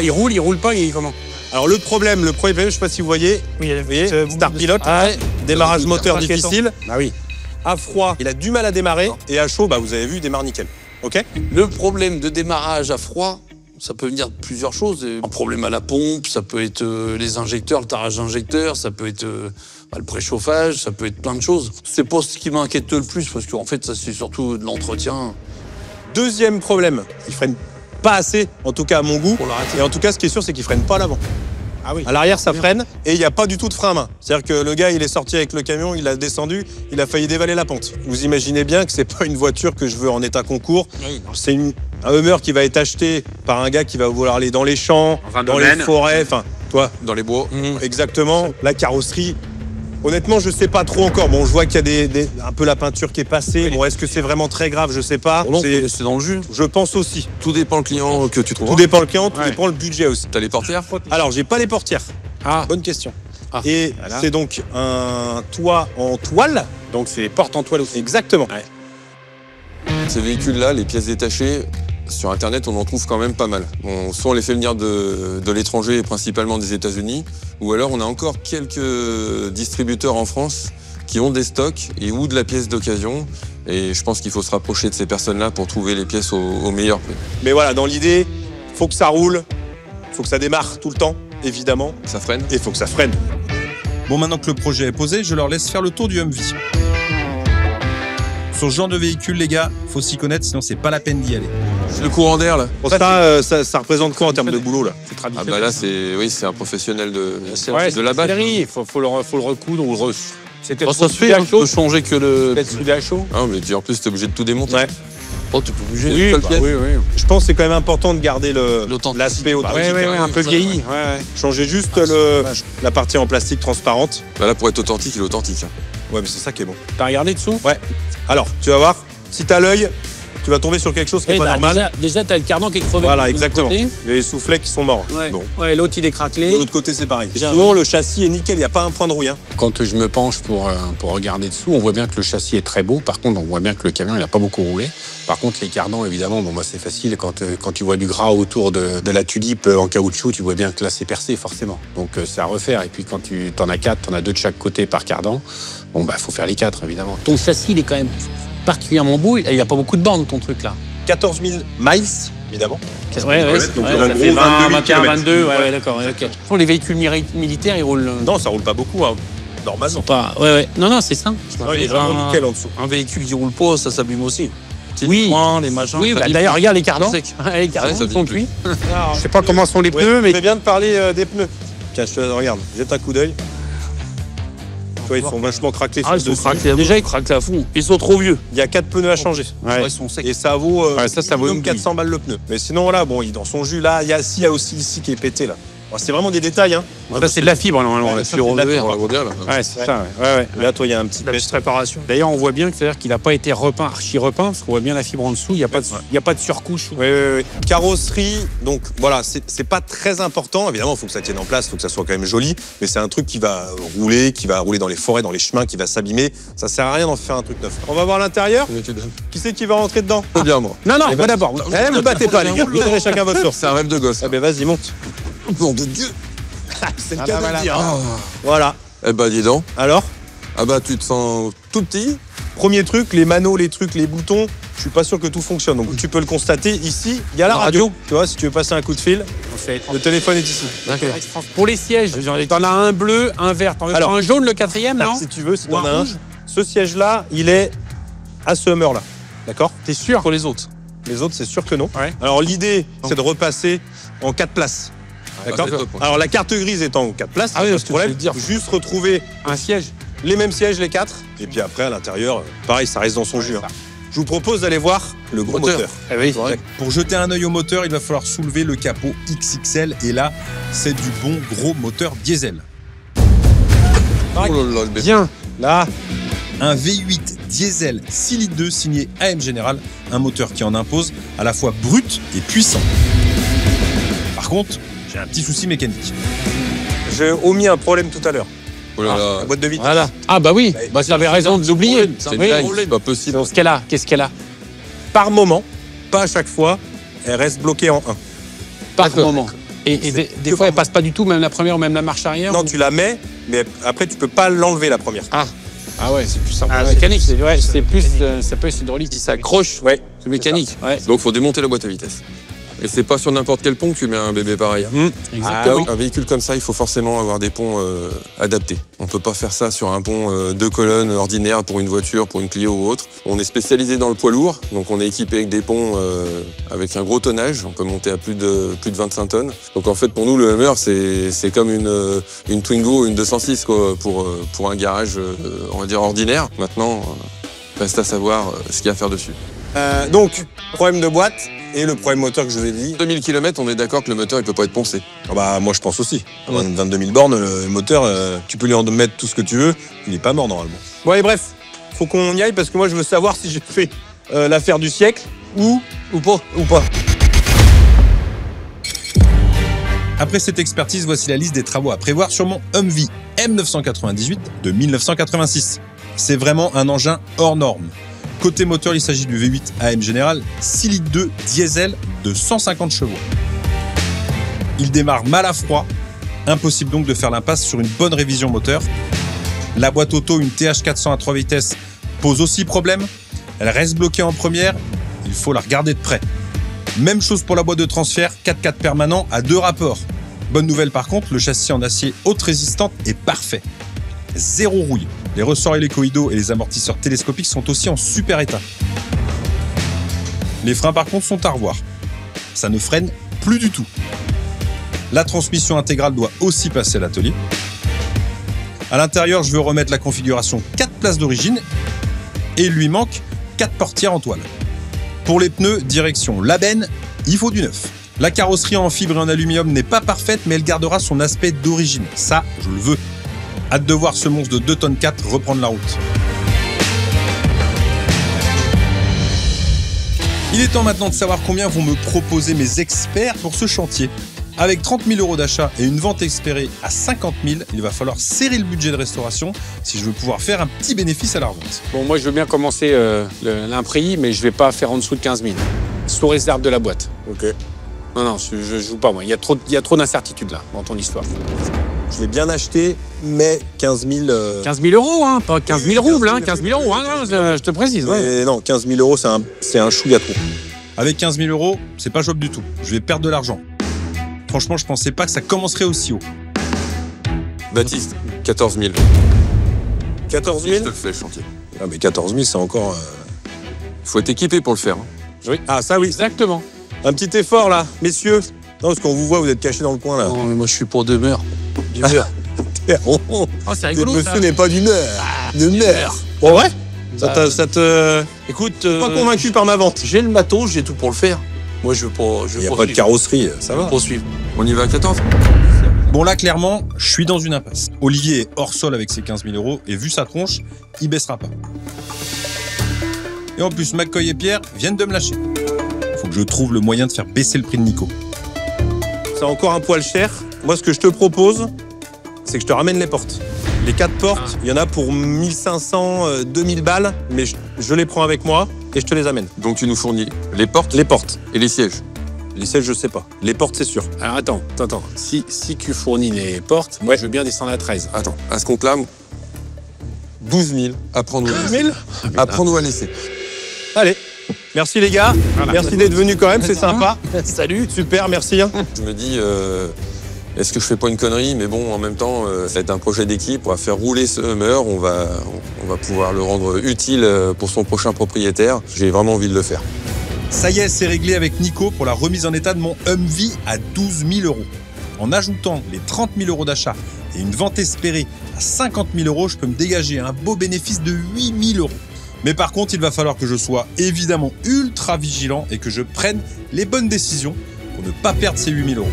Il roule pas, il est comment? Alors le premier problème, je sais pas si vous voyez, Star Pilot, démarrage moteur difficile. Ah oui. À froid, il a du mal à démarrer, et à chaud, vous avez vu, il démarre nickel. Ok. Le problème de démarrage à froid, ça peut venir de plusieurs choses. Un problème à la pompe, ça peut être les injecteurs, le tarage d'injecteurs, ça peut être le préchauffage, ça peut être plein de choses. C'est pas ce qui m'inquiète le plus, parce qu'en fait, ça c'est surtout de l'entretien. Deuxième problème, il freine pas assez, en tout cas à mon goût. Et en tout cas, ce qui est sûr, c'est qu'il freine pas à l'avant. Ah oui. À l'arrière, ça freine et il n'y a pas du tout de frein à main. C'est-à-dire que le gars, il est sorti avec le camion, il a descendu, il a failli dévaler la pente. Vous imaginez bien que c'est pas une voiture que je veux en état concours. Oui, c'est un Hummer qui va être acheté par un gars qui va vouloir aller dans les champs, dans les forêts, toi. Dans les bois. Exactement. La carrosserie. Honnêtement, je sais pas trop encore. Bon, je vois qu'il y a un peu la peinture qui est passée. Bon, est-ce que c'est vraiment très grave? Je sais pas. Bon, c'est dans le jus. Je pense aussi. Tout dépend le client que tu trouves. Tout dépend le client, tout dépend le budget aussi. T'as les portières? Alors, j'ai pas les portières. Ah. Bonne question. Ah. Et voilà. C'est donc un toit en toile. Donc c'est porte en toile aussi. Exactement. Ouais. Ces véhicules-là, les pièces détachées, sur Internet, on en trouve quand même pas mal. Soit on les fait venir de l'étranger, principalement des États-Unis, ou alors on a encore quelques distributeurs en France qui ont des stocks ou de la pièce d'occasion. Et je pense qu'il faut se rapprocher de ces personnes-là pour trouver les pièces au meilleur prix. Mais voilà, dans l'idée, faut que ça roule, faut que ça démarre tout le temps, évidemment. Ça freine. Et faut que ça freine. Bon, maintenant que le projet est posé, je leur laisse faire le tour du Humvee. Sur ce genre de véhicule, les gars, faut s'y connaître, sinon c'est pas la peine d'y aller. Le courant d'air, là. Pour ça représente quoi en termes de boulot, là? C'est traditionnel. Là, c'est un professionnel de la base. batte. Il faut le recoudre ou le c'est peut-être ça se fait, on peut changer que le... Peut-être soudé à chaud. Ah, mais puis en plus, t'es obligé de tout démonter. Ouais. Oh, t'es pas obligé Oui, de faire le pièce. oui. Je pense que c'est quand même important de garder l'aspect authentique. Ouais, un peu vieilli. Ouais. Changer juste la partie en plastique transparente. Là, pour être authentique, il est authentique. Ouais, mais c'est ça qui est bon. T'as regardé dessous? Ouais. Alors, tu vas voir, si t'as l'œil, tu vas tomber sur quelque chose qui n'est pas normal. Déjà, t'as le cardan qui est crevé. Voilà, exactement. Il y a les soufflets qui sont morts. Ouais, bon. Ouais, l'autre, il est craquelé. De l'autre côté, c'est pareil. Souvent, le châssis est nickel, il n'y a pas un point de rouille. Quand je me penche pour regarder dessous, on voit bien que le châssis est très beau. Par contre, on voit bien que le camion, il n'a pas beaucoup roulé. Par contre, les cardans, évidemment, c'est facile. Quand tu vois du gras autour de la tulipe en caoutchouc, tu vois bien que là, c'est percé, forcément. Donc, c'est à refaire. Et puis, quand tu en as 4, tu en as 2 de chaque côté par cardan. Faut faire les 4, évidemment. Ton châssis, il est quand même particulièrement beau. Il n'y a pas beaucoup de bornes, ton truc, là. 14 000 miles, évidemment. Ouais, donc ça en fait gros 21, 22, ouais, d'accord. Okay. Les véhicules militaires, ils roulent. Non, ça roule pas beaucoup, hein. Normalement. Pas... Ouais. Non, c'est ça. Non, il est vraiment nickel en dessous. Un véhicule qui roule pas, ça s'abîme aussi. Oui. Les machins. Oui, d'ailleurs, regarde les cardans. Les cardans sont cuits. Je sais pas comment sont les pneus, mais. C'est bien de parler des pneus. Tiens, regarde, jette un coup d'œil. Ils sont vachement craquelés. Ils sont craquelés. Déjà, ils craquent à fond. Ils sont trop vieux. Il y a 4 pneus à changer. Ouais. Ils sont secs. Et ça vaut ça vaut 400 balles le pneu. Mais sinon, voilà, il est dans son jus. Là, il y a aussi ici qui est pété, là. C'est vraiment des détails, hein. Ça, c'est de la fibre, normalement. Ouais, c'est là. Ouais, c'est ça. Ouais. Là, toi, il y a un petit petite réparation. D'ailleurs, on voit bien qu'il n'a pas été repeint, archi-repeint, parce qu'on voit bien la fibre en dessous. Il n'y a pas de surcouche. Oui. Carrosserie, donc voilà, c'est pas très important. Évidemment, il faut que ça tienne en place, il faut que ça soit quand même joli. Mais c'est un truc qui va rouler dans les forêts, dans les chemins, qui va s'abîmer. Ça sert à rien d'en faire un truc neuf. On va voir l'intérieur. Qui c'est qui va rentrer dedans? Très bien, moi. Non, moi d'abord. Ne me battez pas, les gars. Vous aurez chacun votre tour. C'est un rêve de gosse. Vas-y, monte. Nom de Dieu. C'est le cas de le dire. Voilà. Dis donc. Alors? Tu te sens tout petit. Premier truc, les manos, les trucs, les boutons, je suis pas sûr que tout fonctionne. Donc tu peux le constater. Ici, il y a la radio. Tu vois, si tu veux passer un coup de fil, le téléphone est ici. D'accord. Pour les sièges, t'en as un bleu, un vert. T'en as un jaune, le 4e, non? Si tu veux, si t'en as un. Ce siège-là, il est à ce Hummer-là. D'accord? T'es sûr? Pour les autres. Les autres, c'est sûr que non. Ouais. Alors l'idée, c'est de repasser en 4 places. D'accord. Alors la carte grise étant en 4 places, oui, parce que problème, juste retrouver un siège, les mêmes sièges, les 4, et puis après à l'intérieur, pareil, ça reste dans son jus. Je vous propose d'aller voir le gros moteur. Oui. Pour jeter un œil au moteur, il va falloir soulever le capot XXL, et là, c'est du bon gros moteur diesel. Bien. Là, un V8 diesel 6 litres 2 signé AM General, un moteur qui en impose à la fois brut et puissant. Par contre, j'ai un petit souci mécanique. j'ai omis un problème tout à l'heure. La boîte de vitesse. Voilà. Ah bah oui, tu avais raison de l'oublier. C'est pas possible. Qu'est-ce qu'elle a? Par moment, pas à chaque fois, elle reste bloquée en 1. Par moment. Et des fois, elle passe pas du tout, même la première ou même la marche arrière. Non, tu la mets, mais après, tu peux pas l'enlever la première. Ah ouais, c'est plus simple. Ah, Mécanique, c'est plus, ça peut être hydraulique. Si ça accroche, Ouais. C'est mécanique. Ouais. Donc faut démonter la boîte à vitesse. Et c'est pas sur n'importe quel pont que tu mets un bébé pareil. Exactement. Un véhicule comme ça, il faut forcément avoir des ponts adaptés. On peut pas faire ça sur un pont 2 colonnes ordinaire pour une voiture, pour une Clio ou autre. On est spécialisé dans le poids lourd, donc on est équipé avec des ponts avec un gros tonnage. On peut monter à plus de 25 tonnes. Donc en fait, pour nous, le Hummer, c'est comme une Twingo, une 206 quoi, pour un garage, on va dire ordinaire. Maintenant, reste à savoir ce qu'il y a à faire dessus. Donc, problème de boîte et le problème moteur que je vous ai dit. 2000 km, on est d'accord que le moteur, il peut pas être poncé. Ah bah, moi, je pense aussi. À moins de 22 000 bornes, le moteur, tu peux lui en mettre tout ce que tu veux, il est pas mort normalement. Bon, allez, bref, faut qu'on y aille parce que moi, je veux savoir si j'ai fait l'affaire du siècle ou pas. Après cette expertise, voici la liste des travaux à prévoir sur mon Humvee M998 de 1986. C'est vraiment un engin hors norme. Côté moteur, il s'agit du V8 AM General 6 litres 2 diesel de 150 chevaux. Il démarre mal à froid, impossible donc de faire l'impasse sur une bonne révision moteur. La boîte auto, une TH400 à 3 vitesses, pose aussi problème. Elle reste bloquée en première, il faut la regarder de près. Même chose pour la boîte de transfert 4x4 permanent à 2 rapports. Bonne nouvelle par contre, le châssis en acier haute résistante est parfait. Zéro rouille. Les ressorts hélicoïdaux et les amortisseurs télescopiques sont aussi en super état. Les freins par contre sont à revoir. Ça ne freine plus du tout. La transmission intégrale doit aussi passer à l'atelier. À l'intérieur, je veux remettre la configuration 4 places d'origine et il lui manque 4 portières en toile. Pour les pneus, direction la benne, il faut du neuf. La carrosserie en fibre et en aluminium n'est pas parfaite, mais elle gardera son aspect d'origine. Ça, je le veux. Hâte de voir ce monstre de 2 tonnes 4 reprendre la route. Il est temps maintenant de savoir combien vont me proposer mes experts pour ce chantier. Avec 30 000 € d'achat et une vente espérée à 50 000, il va falloir serrer le budget de restauration si je veux pouvoir faire un petit bénéfice à la revente. Bon, moi, je veux bien commencer l'imprix, mais je vais pas faire en dessous de 15 000. Sous réserve de la boîte. Ok. Non, je joue pas, moi. Il y a trop d'incertitudes, là, dans ton histoire. Je l'ai bien acheté, mais 15 000... 15 000 €, hein, pas 15 000 roubles, hein, 15 000 €, hein, non, je te précise. Ouais. Mais non, 15 000 €, c'est un chouïa trop. Avec 15 000 €, c'est pas jouable du tout. Je vais perdre de l'argent. Franchement, je pensais pas que ça commencerait aussi haut. Baptiste, 14 000. 14 Je 000 te le fais, le chantier. Ah, mais 14 000, c'est encore... Il faut être équipé pour le faire. Oui. Ah, ça oui. Exactement. Un petit effort, là, messieurs. Non, parce qu'on vous voit, vous êtes cachés dans le coin, là. Non, mais moi je suis pour demeure. Oh, c'est rigolo, Monsieur ça. n'est pas d'humeur. D'humeur. Bon, ouais ça te... Écoute, Pas convaincu par ma vente. j'ai le matos, j'ai tout pour le faire. Moi je veux pas. Il n'y a pas de carrosserie, ça va. Poursuivre. On y va à 14. Bon là, clairement, je suis dans une impasse. Olivier est hors sol avec ses 15 000 € et vu sa tronche, il baissera pas. Et en plus, McCoy et Pierre viennent de me lâcher. Faut que je trouve le moyen de faire baisser le prix de Nico. C'est encore un poil cher. Moi, ce que je te propose, c'est que je te ramène les portes. Les 4 portes, il y en a pour 1500, 2000 balles, mais je les prends avec moi et je te les amène. Donc tu nous fournis les portes Les portes. et les sièges. Les sièges, je sais pas. Les portes, c'est sûr. Alors attends. Si tu fournis les portes, moi je veux bien descendre à 13. Attends, à ce compte-là, 12 000 à prendre ou à 12 laisser. 000 À prendre ou à laisser. Allez. Merci les gars. Merci d'être venus quand même, c'est sympa. Salut. Super, merci. Je me dis, est-ce que je fais pas une connerie? Mais bon, en même temps, ça va être un projet d'équipe. On va faire rouler ce Hummer. On va pouvoir le rendre utile pour son prochain propriétaire. J'ai vraiment envie de le faire. Ça y est, c'est réglé avec Nico pour la remise en état de mon Humvee à 12 000 €. En ajoutant les 30 000 € d'achat et une vente espérée à 50 000 €, je peux me dégager un beau bénéfice de 8 000 €. Mais par contre, il va falloir que je sois évidemment ultra vigilant et que je prenne les bonnes décisions pour ne pas perdre ces 8 000 €.